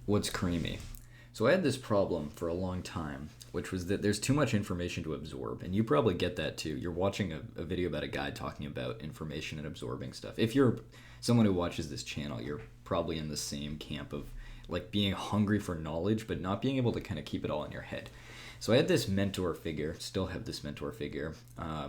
What's creamy? So I had this problem for a long time, which was that there's too much information to absorb, and you probably get that too. You're watching a video about a guy talking about information and absorbing stuff. If you're someone who watches this channel, you're probably in the same camp of like being hungry for knowledge, but not being able to kind of keep it all in your head. So I had this mentor figure, still have this mentor figure,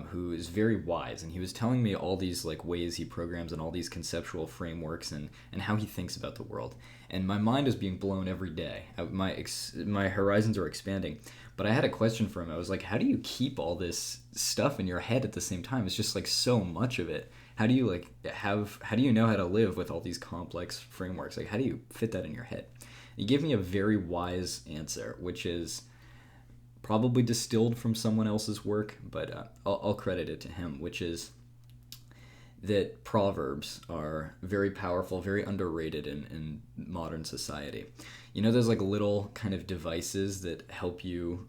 who is very wise, and he was telling me all these like ways he programs and all these conceptual frameworks and how he thinks about the world. And my mind is being blown every day. My horizons are expanding. But I had a question for him. I was like, how do you keep all this stuff in your head at the same time? It's just like so much of it. How do you know how to live with all these complex frameworks? Like, how do you fit that in your head? He gave me a very wise answer, which is probably distilled from someone else's work, but I'll credit it to him, which is that proverbs are very powerful, very underrated in modern society. You know, there's like little kind of devices that help you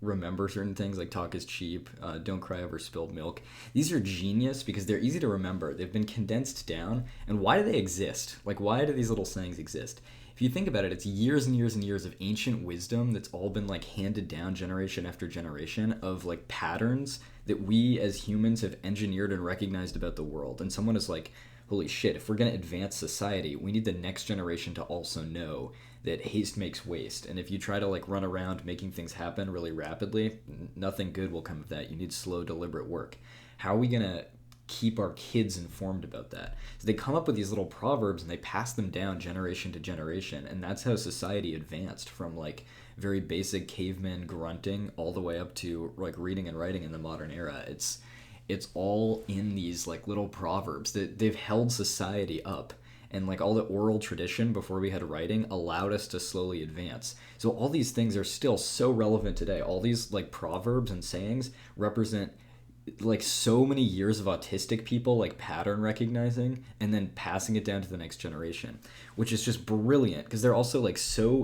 remember certain things, like talk is cheap, don't cry over spilled milk. These are genius because they're easy to remember. They've been condensed down. And why do they exist? Like, why do these little sayings exist? If you think about it, it's years and years and years of ancient wisdom that's all been like handed down generation after generation of like patterns that we as humans have engineered and recognized about the world. And someone is like, holy shit, if we're going to advance society, we need the next generation to also know that haste makes waste. And if you try to like run around making things happen really rapidly, nothing good will come of that. You need slow, deliberate work. How are we going to keep our kids informed about that? So they come up with these little proverbs and they pass them down generation to generation, and that's how society advanced from like very basic caveman grunting all the way up to like reading and writing in the modern era. It's all in these like little proverbs that they've held society up, and like all the oral tradition before we had writing allowed us to slowly advance. So all these things are still so relevant today. All these like proverbs and sayings represent like so many years of autistic people like pattern recognizing and then passing it down to the next generation, which is just brilliant because they're also like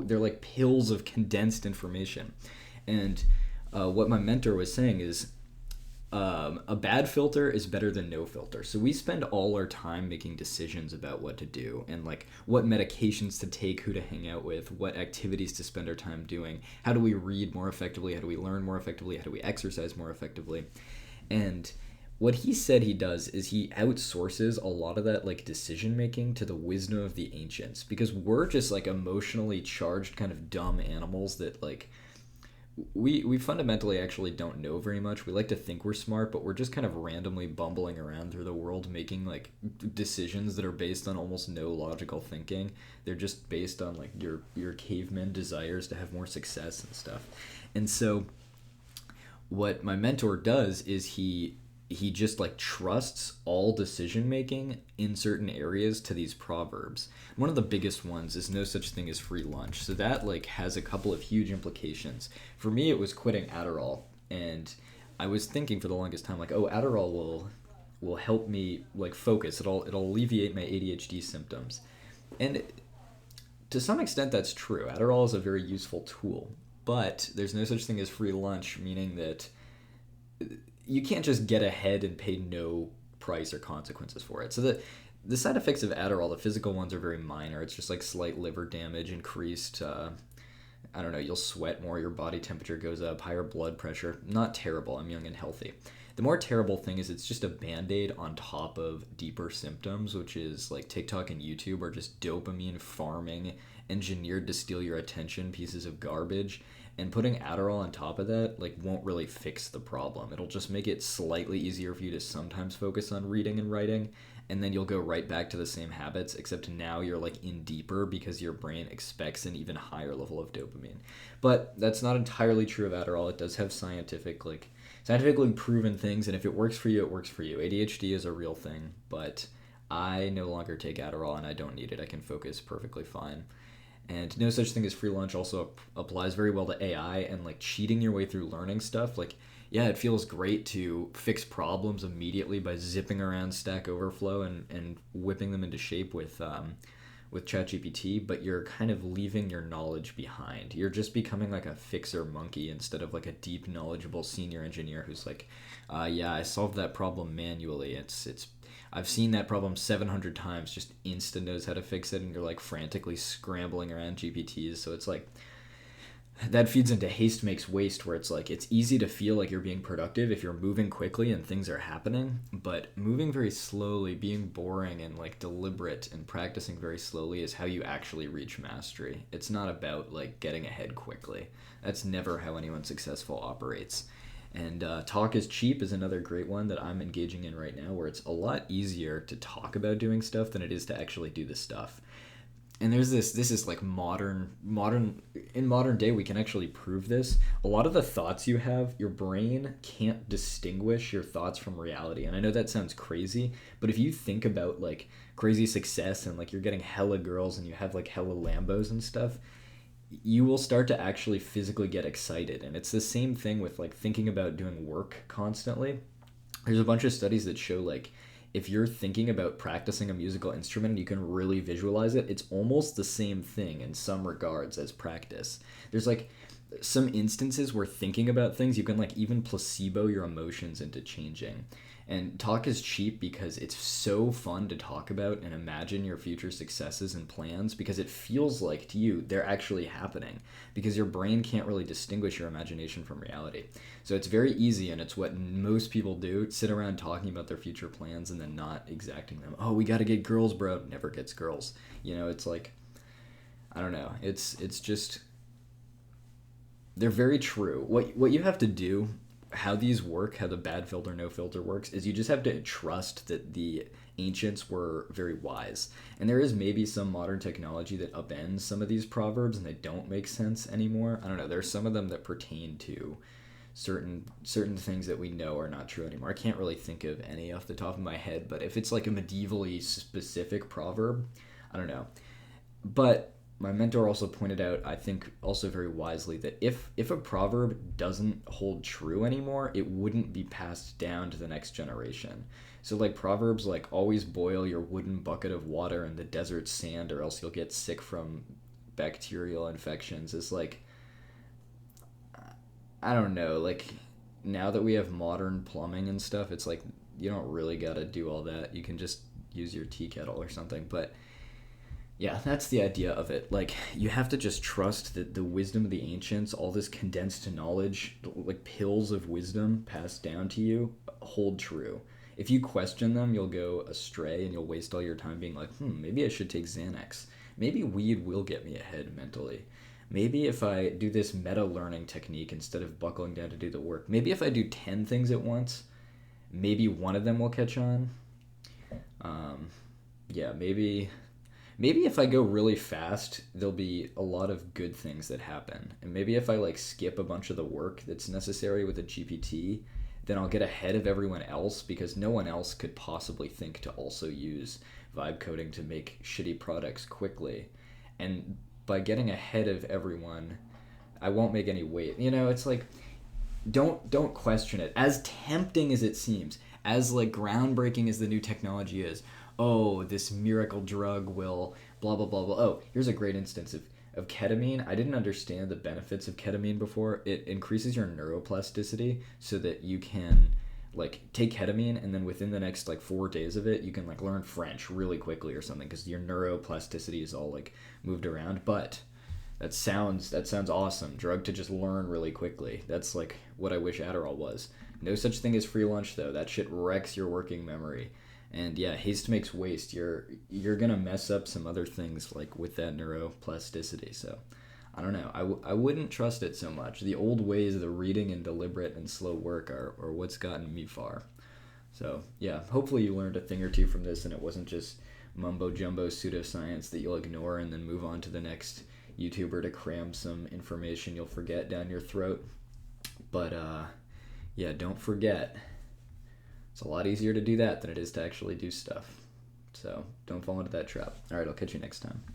they're like pills of condensed information. And what my mentor was saying is a bad filter is better than no filter. So we spend all our time making decisions about what to do and like what medications to take, who to hang out with, what activities to spend our time doing, how do we read more effectively, how do we learn more effectively, how do we exercise more effectively. And what he said he does is he outsources a lot of that like decision making to the wisdom of the ancients, because we're just like emotionally charged kind of dumb animals that like we fundamentally actually don't know very much. We like to think we're smart, but we're just kind of randomly bumbling around through the world making like decisions that are based on almost no logical thinking. They're just based on like your caveman desires to have more success and stuff. And so what my mentor does is he just like trusts all decision making in certain areas to these proverbs. One of the biggest ones is no such thing as free lunch. So that like has a couple of huge implications. For me, it was quitting Adderall, and I was thinking for the longest time like, oh, Adderall will help me like focus. It'll alleviate my ADHD symptoms. And to some extent that's true. Adderall is a very useful tool, but there's no such thing as free lunch, meaning that you can't just get ahead and pay no price or consequences for it. So the side effects of Adderall, the physical ones, are very minor. It's just like slight liver damage, increased, I don't know, you'll sweat more, your body temperature goes up, higher blood pressure. Not terrible. I'm young and healthy. The more terrible thing is it's just a band-aid on top of deeper symptoms, which is like TikTok and YouTube are just dopamine farming, engineered to steal your attention pieces of garbage. And putting Adderall on top of that like won't really fix the problem. It'll just make it slightly easier for you to sometimes focus on reading and writing, and then you'll go right back to the same habits, except now you're like in deeper because your brain expects an even higher level of dopamine. But that's not entirely true of Adderall. It does have scientifically proven things, and if it works for you, it works for you. ADHD is a real thing, but I no longer take Adderall and I don't need it. I can focus perfectly fine. And no such thing as free lunch also applies very well to AI and like cheating your way through learning stuff. Like, yeah, it feels great to fix problems immediately by zipping around Stack Overflow and whipping them into shape with ChatGPT, but you're kind of leaving your knowledge behind. You're just becoming like a fixer monkey instead of like a deep, knowledgeable senior engineer who's like, yeah, I solved that problem manually. I've seen that problem 700 times. Just Insta knows how to fix it, and you're like frantically scrambling around GPTs. So it's like that feeds into haste makes waste, where it's like it's easy to feel like you're being productive if you're moving quickly and things are happening, but moving very slowly, being boring and like deliberate and practicing very slowly is how you actually reach mastery. It's not about like getting ahead quickly. That's never how anyone successful operates. And talk is cheap is another great one that I'm engaging in right now, where it's a lot easier to talk about doing stuff than it is to actually do the stuff. And there's this is like in modern day we can actually prove this. A lot of the thoughts you have, your brain can't distinguish your thoughts from reality. And I know that sounds crazy, but if you think about like crazy success and like you're getting hella girls and you have like hella Lambos and stuff, you will start to actually physically get excited. And it's the same thing with like thinking about doing work constantly. There's a bunch of studies that show like if you're thinking about practicing a musical instrument and you can really visualize it, it's almost the same thing in some regards as practice. There's like some instances where thinking about things, you can like even placebo your emotions into changing. And talk is cheap because it's so fun to talk about and imagine your future successes and plans, because it feels like to you they're actually happening, because your brain can't really distinguish your imagination from reality. So it's very easy, and it's what most people do, sit around talking about their future plans and then not exacting them. Oh, we got to get girls, bro. Never gets girls. You know, it's like, I don't know. It's just, they're very true. What you have to do, how these work, how the bad filter no filter works, is you just have to trust that the ancients were very wise. And there is maybe some modern technology that upends some of these proverbs and they don't make sense anymore. I don't know. There's some of them that pertain to certain things that we know are not true anymore. I can't really think of any off the top of my head, but if it's like a medievally specific proverb, I don't know. But my mentor also pointed out, I think also very wisely, that if a proverb doesn't hold true anymore, it wouldn't be passed down to the next generation. So like proverbs like always boil your wooden bucket of water in the desert sand or else you'll get sick from bacterial infections is like, I don't know, like now that we have modern plumbing and stuff, it's like you don't really gotta do all that. You can just use your tea kettle or something. But yeah, that's the idea of it. Like, you have to just trust that the wisdom of the ancients, all this condensed knowledge, like pills of wisdom passed down to you, hold true. If you question them, you'll go astray and you'll waste all your time being like, maybe I should take Xanax. Maybe weed will get me ahead mentally. Maybe if I do this meta learning technique instead of buckling down to do the work. Maybe if I do 10 things at once, maybe one of them will catch on. Yeah, maybe if I go really fast, there'll be a lot of good things that happen. And maybe if I like skip a bunch of the work that's necessary with a GPT, then I'll get ahead of everyone else, because no one else could possibly think to also use vibe coding to make shitty products quickly. And by getting ahead of everyone, I won't make any weight. You know, it's like, don't question it. As tempting as it seems, as like groundbreaking as the new technology is, oh, this miracle drug will blah, blah, blah, blah. Oh, here's a great instance of ketamine. I didn't understand the benefits of ketamine before. It increases your neuroplasticity so that you can like take ketamine and then within the next like 4 days of it, you can like learn French really quickly or something, because your neuroplasticity is all like moved around. But that sounds awesome. Drug to just learn really quickly. That's like what I wish Adderall was. No such thing as free lunch though. That shit wrecks your working memory. And yeah, haste makes waste. You're gonna mess up some other things like with that neuroplasticity. So I don't know. I wouldn't trust it so much. The old ways of the reading and deliberate and slow work are what's gotten me far. So yeah, hopefully you learned a thing or two from this and it wasn't just mumbo jumbo pseudoscience that you'll ignore and then move on to the next YouTuber to cram some information you'll forget down your throat. But yeah, don't forget, it's a lot easier to do that than it is to actually do stuff. So don't fall into that trap. All right, I'll catch you next time.